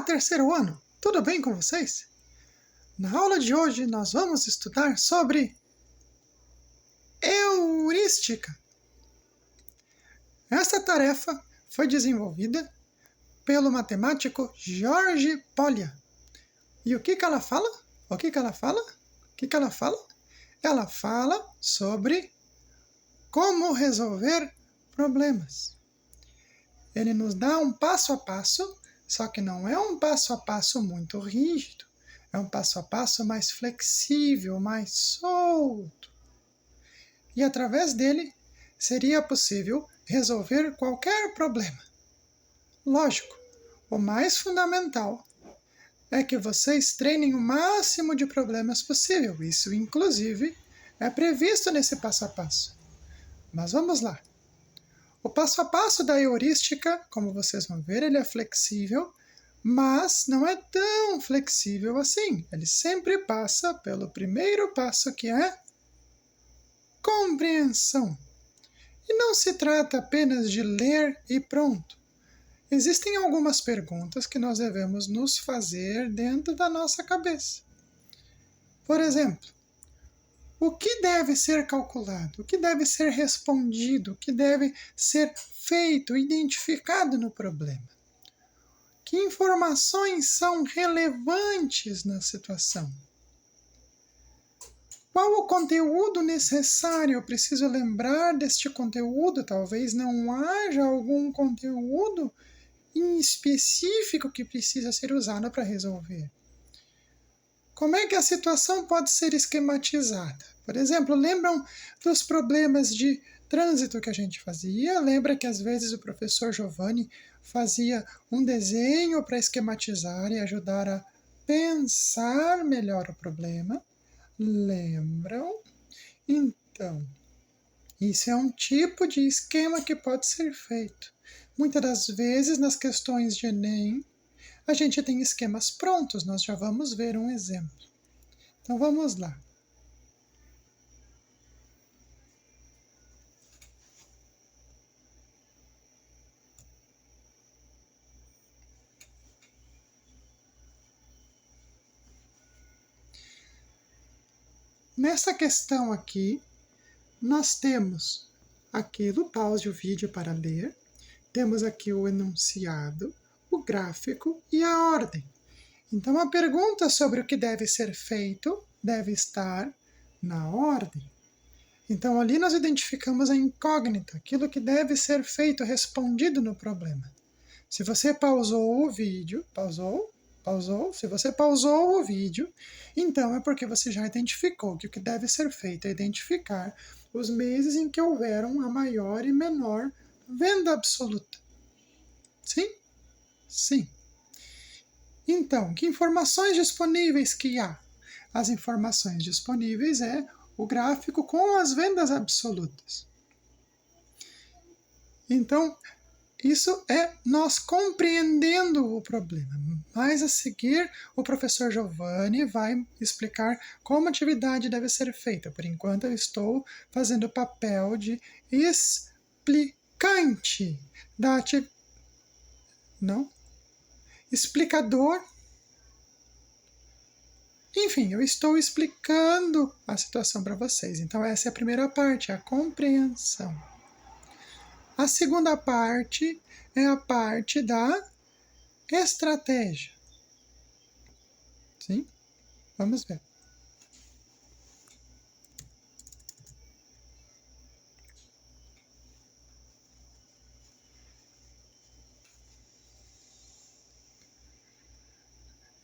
terceiro ano, tudo bem com vocês? Na aula de hoje nós vamos estudar sobre heurística. Esta tarefa foi desenvolvida pelo matemático George Polya. E o que ela fala? Ela fala sobre como resolver problemas. Ele nos dá um passo a passo, só que não é um passo a passo muito rígido. É um passo a passo mais flexível, mais solto. E através dele seria possível resolver qualquer problema. Lógico, o mais fundamental é que vocês treinem o máximo de problemas possível. Isso, inclusive, é previsto nesse passo a passo. Mas vamos lá. O passo a passo da heurística, como vocês vão ver, ele é flexível, mas não é tão flexível assim. Ele sempre passa pelo primeiro passo, que é compreensão. E não se trata apenas de ler e pronto. Existem algumas perguntas que nós devemos nos fazer dentro da nossa cabeça. Por exemplo, o que deve ser calculado? O que deve ser respondido? O que deve ser feito, identificado no problema? Que informações são relevantes na situação? Qual o conteúdo necessário? Eu preciso lembrar deste conteúdo. Talvez não haja algum conteúdo em específico que precisa ser usado para resolver. Como é que a situação pode ser esquematizada? Por exemplo, lembram dos problemas de trânsito que a gente fazia? Lembra que às vezes o professor Giovanni fazia um desenho para esquematizar e ajudar a pensar melhor o problema? Lembram? Então, isso é um tipo de esquema que pode ser feito. Muitas das vezes, nas questões de Enem, a gente tem esquemas prontos. Nós já vamos ver um exemplo. Então, vamos lá. Nessa questão aqui, nós temos aquilo, pause o vídeo para ler, temos aqui o enunciado, o gráfico e a ordem. Então, a pergunta sobre o que deve ser feito deve estar na ordem. Então, ali nós identificamos a incógnita, aquilo que deve ser feito, respondido no problema. Se você pausou o vídeo, se você pausou o vídeo, então é porque você já identificou que o que deve ser feito é identificar os meses em que houveram a maior e menor venda absoluta. Sim? Sim. Então, que informações disponíveis que há? As informações disponíveis é o gráfico com as vendas absolutas. Então, isso é nós compreendendo o problema. Mas a seguir, o professor Giovanni vai explicar como a atividade deve ser feita. Por enquanto, eu estou fazendo o papel de explicante da atividade. Não? Explicador. Enfim, eu estou explicando a situação para vocês. Então, essa é a primeira parte, a compreensão. A segunda parte é a parte da estratégia. Sim? Vamos ver.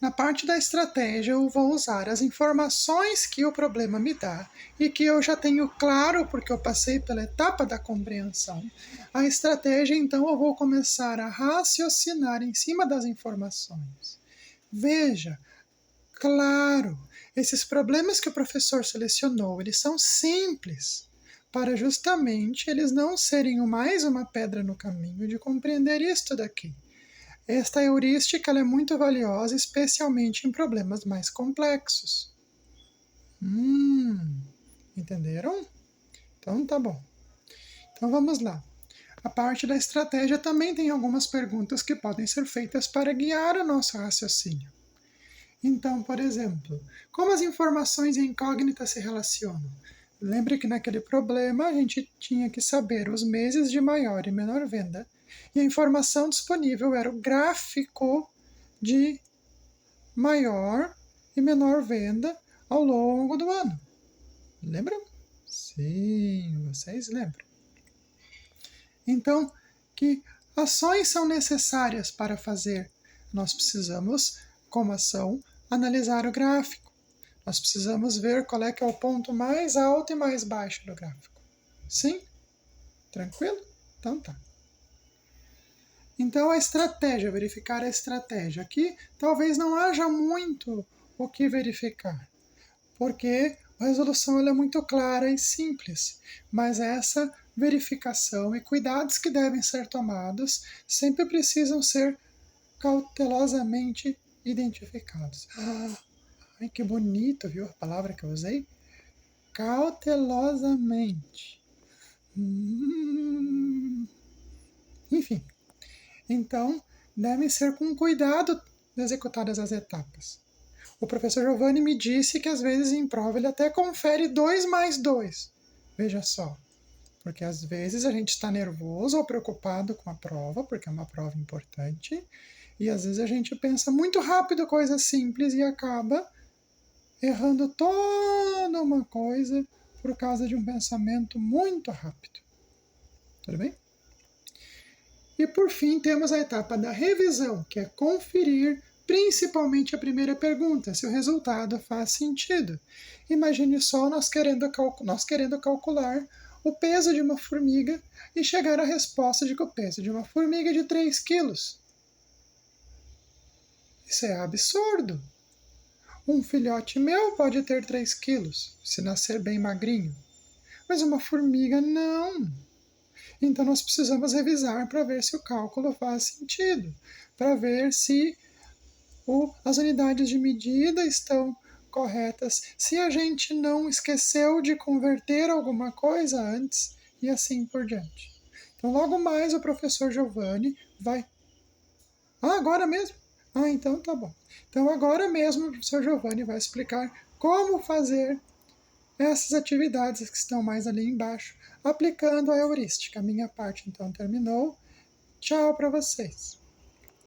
Na parte da estratégia, eu vou usar as informações que o problema me dá e que eu já tenho claro porque eu passei pela etapa da compreensão. A estratégia, então, eu vou começar a raciocinar em cima das informações. Veja, claro, esses problemas que o professor selecionou, eles são simples, para justamente eles não serem mais uma pedra no caminho de compreender isto daqui. Esta heurística é muito valiosa, especialmente em problemas mais complexos. Entenderam? Então tá bom. Então vamos lá. A parte da estratégia também tem algumas perguntas que podem ser feitas para guiar o nosso raciocínio. Então, por exemplo, como as informações e incógnitas se relacionam? Lembre que naquele problema a gente tinha que saber os meses de maior e menor venda, e a informação disponível era o gráfico de maior e menor venda ao longo do ano. Lembram? Sim, vocês lembram. Então, que ações são necessárias para fazer? Nós precisamos, como ação, analisar o gráfico. Nós precisamos ver qual é que é o ponto mais alto e mais baixo do gráfico. Sim? Tranquilo? Então tá. Então a estratégia, verificar a estratégia. Aqui talvez não haja muito o que verificar, porque a resolução ela é muito clara e simples, mas essa verificação e cuidados que devem ser tomados sempre precisam ser cautelosamente identificados. Ai, que bonito, viu a palavra que eu usei? Cautelosamente. Enfim, então devem ser com cuidado executadas as etapas. O professor Giovanni me disse que às vezes em prova ele até confere 2 mais 2. Veja só, porque às vezes a gente está nervoso ou preocupado com a prova, porque é uma prova importante, e às vezes a gente pensa muito rápido coisas simples e acaba errando toda uma coisa por causa de um pensamento muito rápido. Tudo bem? E por fim temos a etapa da revisão, que é conferir principalmente a primeira pergunta, se o resultado faz sentido. Imagine só nós querendo calcular o peso de uma formiga e chegar à resposta de que o peso de uma formiga é de 3 quilos. Isso é absurdo. Um filhote meu pode ter 3 quilos, se nascer bem magrinho. Mas uma formiga não. Então nós precisamos revisar para ver se o cálculo faz sentido, para ver se as unidades de medida estão corretas, se a gente não esqueceu de converter alguma coisa antes e assim por diante. Então logo mais o professor Giovanni vai... agora mesmo? Então tá bom. Então agora mesmo o professor Giovanni vai explicar como fazer essas atividades que estão mais ali embaixo, aplicando a heurística. A minha parte então terminou. Tchau para vocês.